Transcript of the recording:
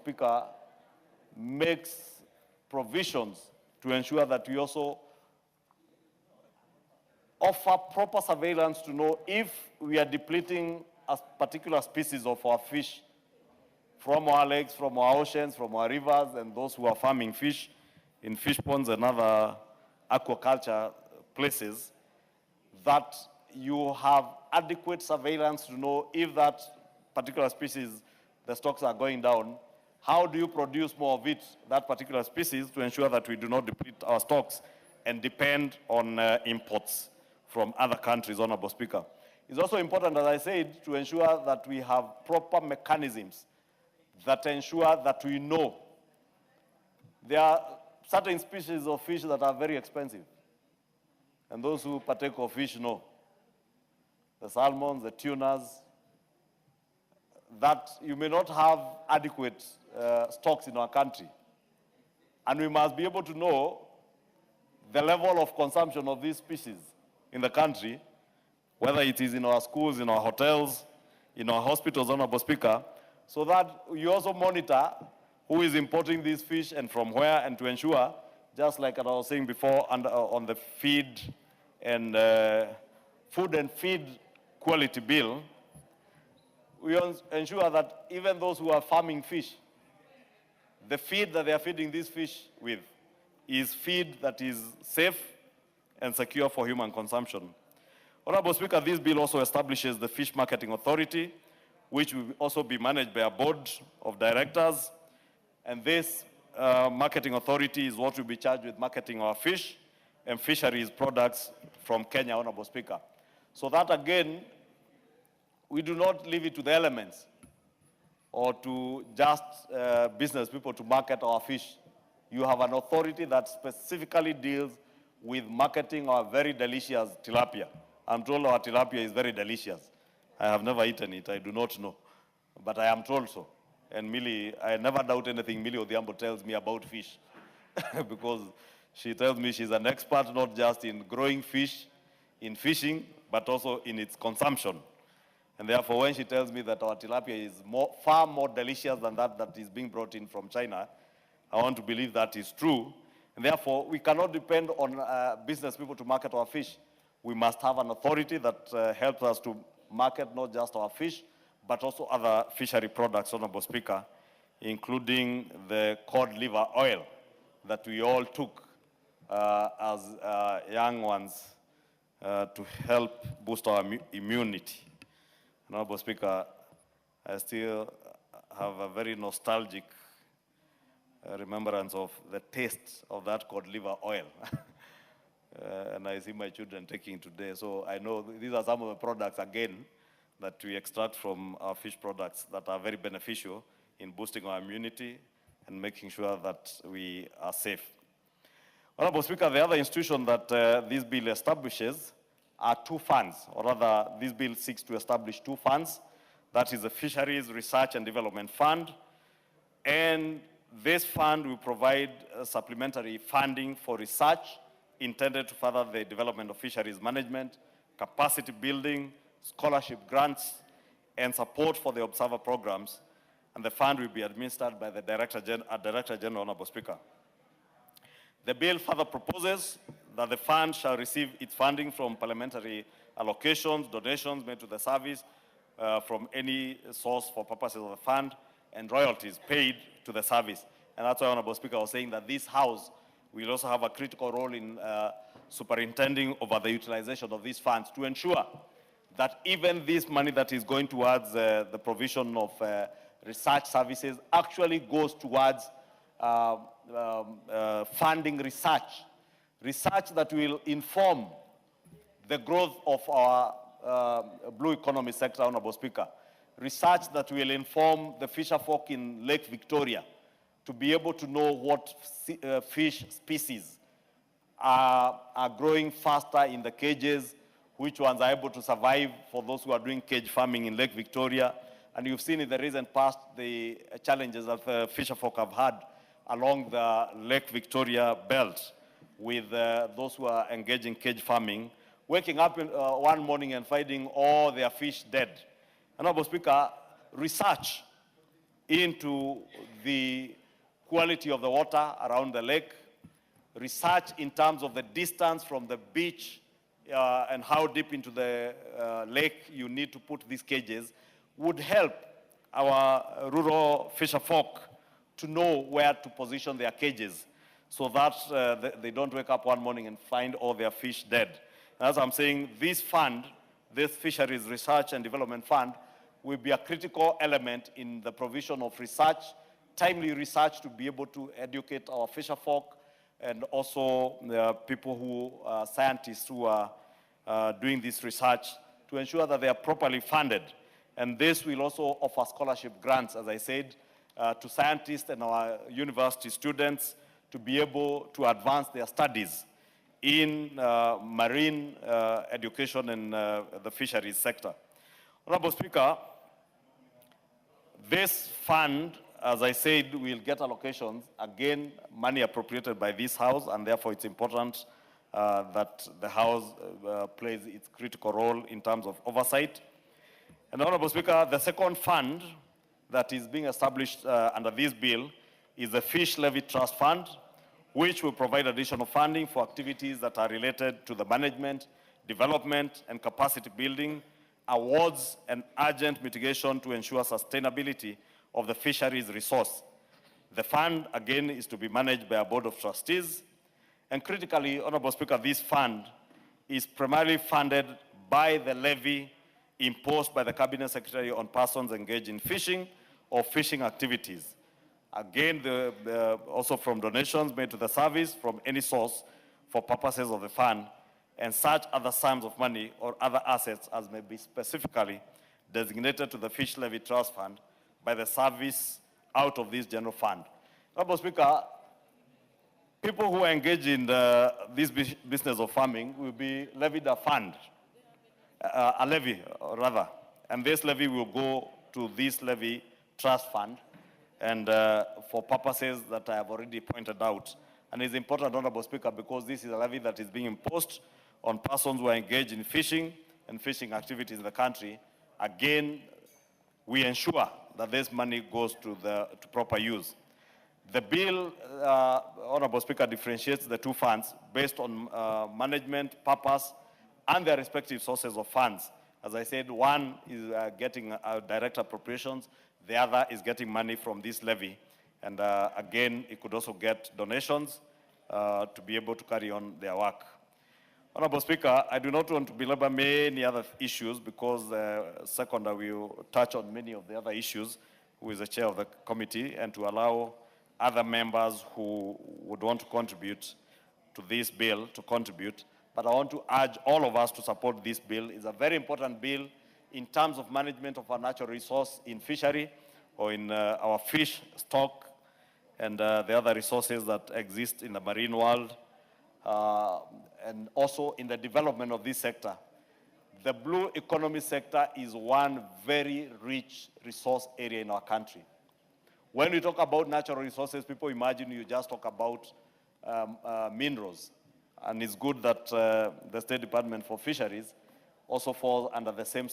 Speaker, makes provisions to ensure that we also offer proper surveillance to know if we are depleting a particular species of our fish from our lakes, from our oceans, from our rivers, and those who are farming fish in fish ponds and other aquaculture places, that you have adequate surveillance to know if that particular species, the stocks are going down. How do you produce more of it, that particular species, to ensure that we do not deplete our stocks and depend on imports from other countries, Honorable Speaker? It's also important, as I said, to ensure that we have proper mechanisms that ensure that we know there are certain species of fish that are very expensive. And those who partake of fish know. The salmons, the tunas, that you may not have adequate stocks in our country. And we must be able to know the level of consumption of these species in the country, whether it is in our schools, in our hotels, in our hospitals, Honorable Speaker, so that you also monitor who is importing these fish and from where, and to ensure, just like I was saying before, on the feed and food and feed quality bill, we ensure that even those who are farming fish, the feed that they are feeding these fish with is feed that is safe and secure for human consumption. Honorable Speaker, this bill also establishes the Fish Marketing Authority, which will also be managed by a board of directors. And this marketing authority is what will be charged with marketing our fish and fisheries products from Kenya, Honorable Speaker. So that, again, we do not leave it to the elements or to just business people to market our fish. You have an authority that specifically deals with marketing our very delicious tilapia. I'm told our tilapia is very delicious. I have never eaten it, I do not know, but I am told so. And Millie, I never doubt anything Millie Odhiambo tells me about fish, because she tells me she's an expert not just in growing fish, in fishing, but also in its consumption. And therefore, when she tells me that our tilapia is far more delicious than that is being brought in from China, I want to believe that is true. And therefore, we cannot depend on business people to market our fish. We must have an authority that helps us to market not just our fish, but also other fishery products, Honorable Speaker, including the cod liver oil that we all took as young ones to help boost our immunity. Honorable Speaker, I still have a very nostalgic remembrance of the taste of that cod liver oil. And I see my children taking today. So I know these are some of the products, again, that we extract from our fish products that are very beneficial in boosting our immunity and making sure that we are safe. Honorable Speaker, the other institution that this bill establishes are two funds, or rather, this bill seeks to establish two funds. That is the Fisheries Research and Development Fund, and this fund will provide supplementary funding for research intended to further the development of fisheries management, capacity building, scholarship grants, and support for the observer programs. And the fund will be administered by the Director General, Honorable Speaker. The bill further proposes that the fund shall receive its funding from parliamentary allocations, donations made to the service from any source for purposes of the fund, and royalties paid to the service. And that's why, Honorable Speaker, I was saying that this House will also have a critical role in superintending over the utilization of these funds to ensure that even this money that is going towards the provision of research services actually goes towards funding research that will inform the growth of our blue economy sector, Honorable Speaker. Research that will inform the fisher folk in Lake Victoria to be able to know what fish species are growing faster in the cages, which ones are able to survive for those who are doing cage farming in Lake Victoria. And you've seen in the recent past the challenges that the fisher folk have had along the Lake Victoria belt with those who are engaging cage farming, waking up one morning and finding all their fish dead. Honorable Speaker, research into the quality of the water around the lake, research in terms of the distance from the beach and how deep into the lake you need to put these cages, would help our rural fisher folk to know where to position their cages so that they don't wake up one morning and find all their fish dead. As I'm saying, this fund, this Fisheries Research and Development Fund, will be a critical element in the provision of research, timely research, to be able to educate our fisher folk and also people who are scientists who are doing this research, to ensure that they are properly funded. And this will also offer scholarship grants, as I said, to scientists and our university students to be able to advance their studies in marine education and the fisheries sector. Honorable Speaker, this fund, as I said, will get allocations, again, money appropriated by this House, and therefore it's important that the House plays its critical role in terms of oversight. And Honorable Speaker, the second fund that is being established under this bill is the Fish Levy Trust Fund, which will provide additional funding for activities that are related to the management, development, and capacity building, awards, and urgent mitigation to ensure sustainability of the fisheries resource. The fund, again, is to be managed by a board of trustees. And critically, Honorable Speaker, this fund is primarily funded by the levy imposed by the Cabinet Secretary on persons engaged in fishing or fishing activities. Again, also from donations made to the service from any source for purposes of the fund, and such other sums of money or other assets as may be specifically designated to the Fish Levy Trust Fund by the service out of this general fund. Honorable Speaker, people who engage in this business of farming will be levied a fund, a levy rather, and this levy will go to this levy trust fund and for purposes that I have already pointed out. And it's important, Honorable Speaker, because this is a levy that is being imposed on persons who are engaged in fishing and fishing activities in the country. Again, we ensure that this money goes to proper use. The bill, Honorable Speaker, differentiates the two funds based on management, purpose, and their respective sources of funds. As I said, one is getting direct appropriations, the other is getting money from this levy. And again, it could also get donations to be able to carry on their work. Honorable Speaker, I do not want to belabor many other issues because Seconder will touch on many of the other issues, who is the chair of the committee, and to allow other members who would want to contribute to this bill to contribute. But I want to urge all of us to support this bill. It's a very important bill in terms of management of our natural resource in fishery or in our fish stock and the other resources that exist in the marine world, and also in the development of this sector. The blue economy sector is one very rich resource area in our country. When we talk about natural resources, people imagine you just talk about minerals. And it's good that the State Department for Fisheries also falls under the same